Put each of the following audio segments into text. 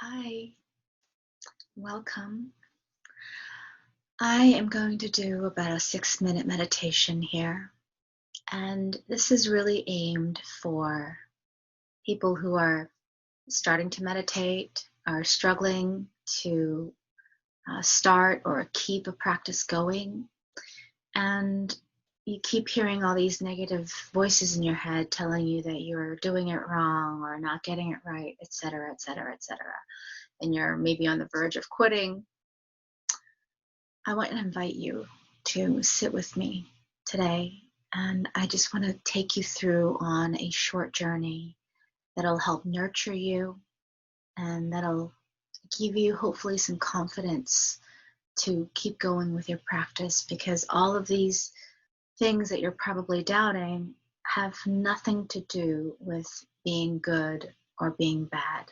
Hi, welcome. I am going to do about a 6-minute meditation here, and this is really aimed for people who are starting to meditate, are struggling to start or keep a practice going, and you keep hearing all these negative voices in your head telling you that you're doing it wrong or not getting it right, etc., etc., etc., and you're maybe on the verge of quitting. I want to invite you to sit with me today, and I just want to take you through on a short journey that'll help nurture you and that'll give you hopefully some confidence to keep going with your practice, because all of these things that you're probably doubting have nothing to do with being good or being bad.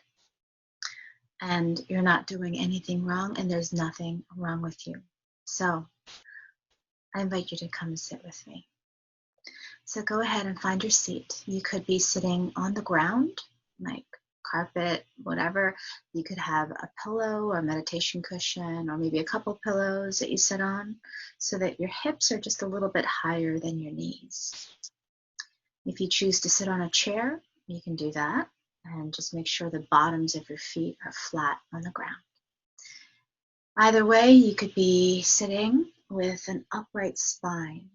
And you're not doing anything wrong, and there's nothing wrong with you. So I invite you to come and sit with me. So go ahead and find your seat. You could be sitting on the ground, like carpet, whatever. You could have a pillow or a meditation cushion, or maybe a couple pillows that you sit on, so that your hips are just a little bit higher than your knees. If you choose to sit on a chair, you can do that, and just make sure the bottoms of your feet are flat on the ground. Either way, you could be sitting with an upright spine.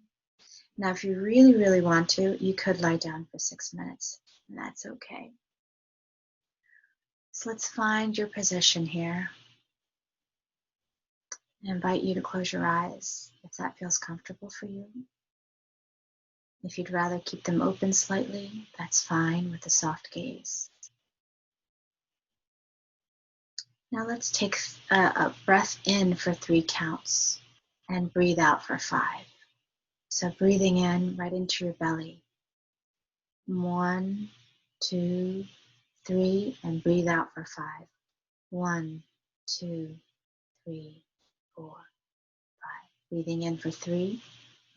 Now, if you really, really want to, you could lie down for 6 minutes, and that's okay. So let's find your position here. I invite you to close your eyes if that feels comfortable for you. If you'd rather keep them open slightly, that's fine with a soft gaze. Now let's take a breath in for 3 counts and breathe out for 5. So breathing in right into your belly. 1, 2, 3, and breathe out for 5. 1, 2, 3, 4, 5. Breathing in for 3.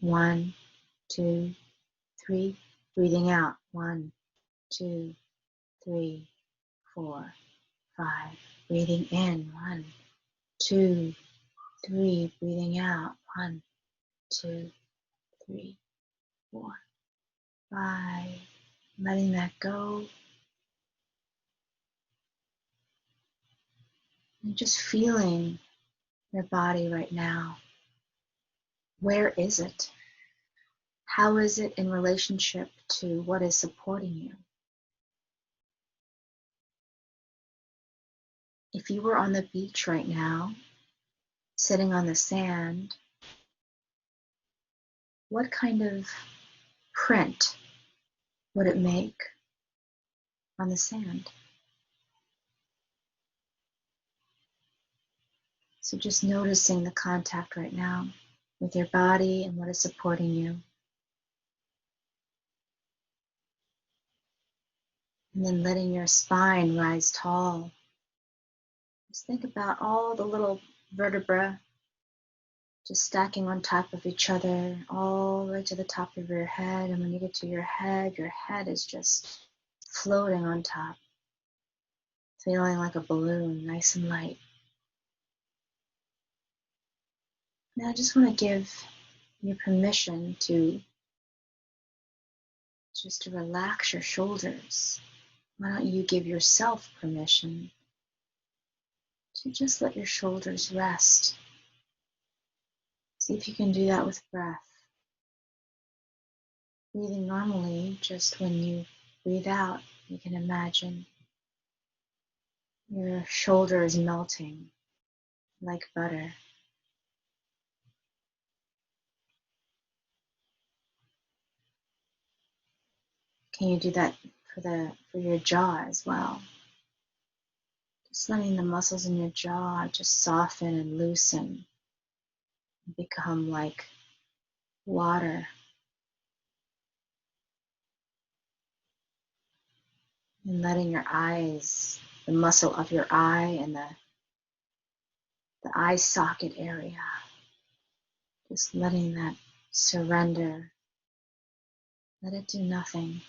1, 2, 3. Breathing out. 1, 2, 3, 4, 5. Breathing in. 1, 2, 3. Breathing out. 1, 2, 3, 4, 5. Letting that go. And just feeling your body right now. Where is it? How is it in relationship to what is supporting you? If you were on the beach right now, sitting on the sand, what kind of print would it make on the sand? So just noticing the contact right now with your body and what is supporting you. And then letting your spine rise tall. Just think about all the little vertebrae just stacking on top of each other, all the way to the top of your head. And when you get to your head is just floating on top, feeling like a balloon, nice and light. Now I just want to give you permission to just to relax your shoulders. Why don't you give yourself permission to just let your shoulders rest? See if you can do that with breath. Breathing normally, just when you breathe out, you can imagine your shoulders melting like butter. Can you do that for your jaw as well? Just letting the muscles in your jaw just soften and loosen and become like water. And letting your eyes, the muscle of your eye and the eye socket area, just letting that surrender. Let it do nothing.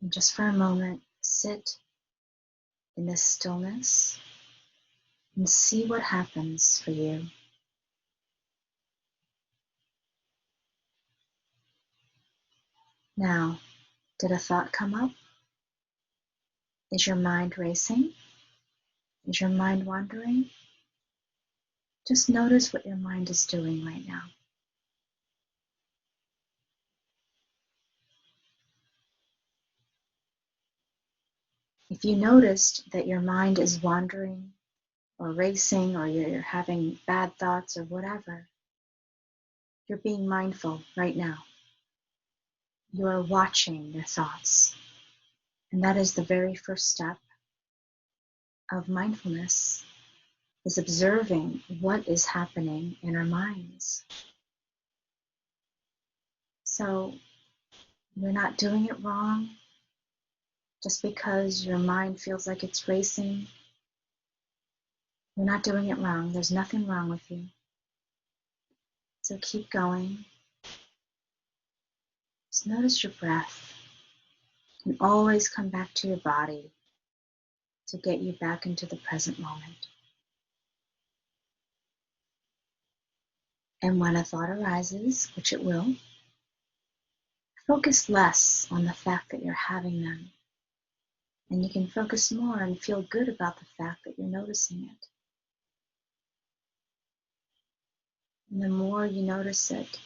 And just for a moment, sit in this stillness and see what happens for you. Now, did a thought come up? Is your mind racing? Is your mind wandering? Just notice what your mind is doing right now. If you noticed that your mind is wandering or racing or you're having bad thoughts or whatever, you're being mindful right now. You are watching your thoughts. And that is the very first step of mindfulness, is observing what is happening in our minds. So you're not doing it wrong just because your mind feels like it's racing. You're not doing it wrong. There's nothing wrong with you. So keep going. Just notice your breath. And always come back to your body to get you back into the present moment. And when a thought arises, which it will, focus less on the fact that you're having them. And you can focus more and feel good about the fact that you're noticing it. And the more you notice it,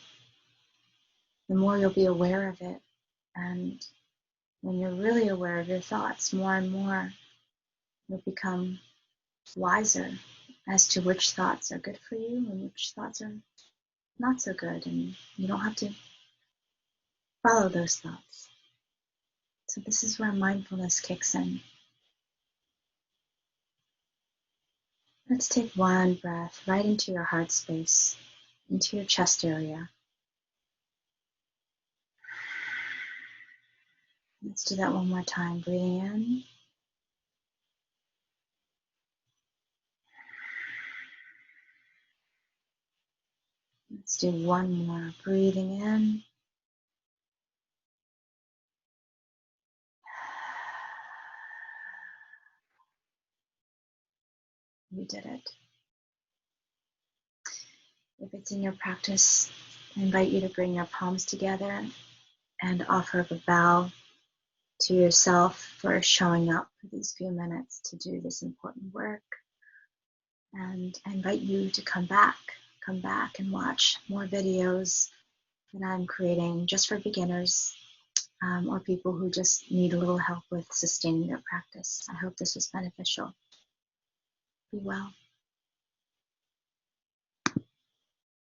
the more you'll be aware of it. And when you're really aware of your thoughts, more and more you'll become wiser as to which thoughts are good for you and which thoughts are not so good. And you don't have to follow those thoughts. So this is where mindfulness kicks in. Let's take one breath right into your heart space, into your chest area. Let's do that one more time. Breathing in. Let's do one more. Breathing in. You did it. If it's in your practice, I invite you to bring your palms together and offer up a bow to yourself for showing up for these few minutes to do this important work. And I invite you to come back and watch more videos that I'm creating just for beginners or people who just need a little help with sustaining their practice. I hope this was beneficial. Be well.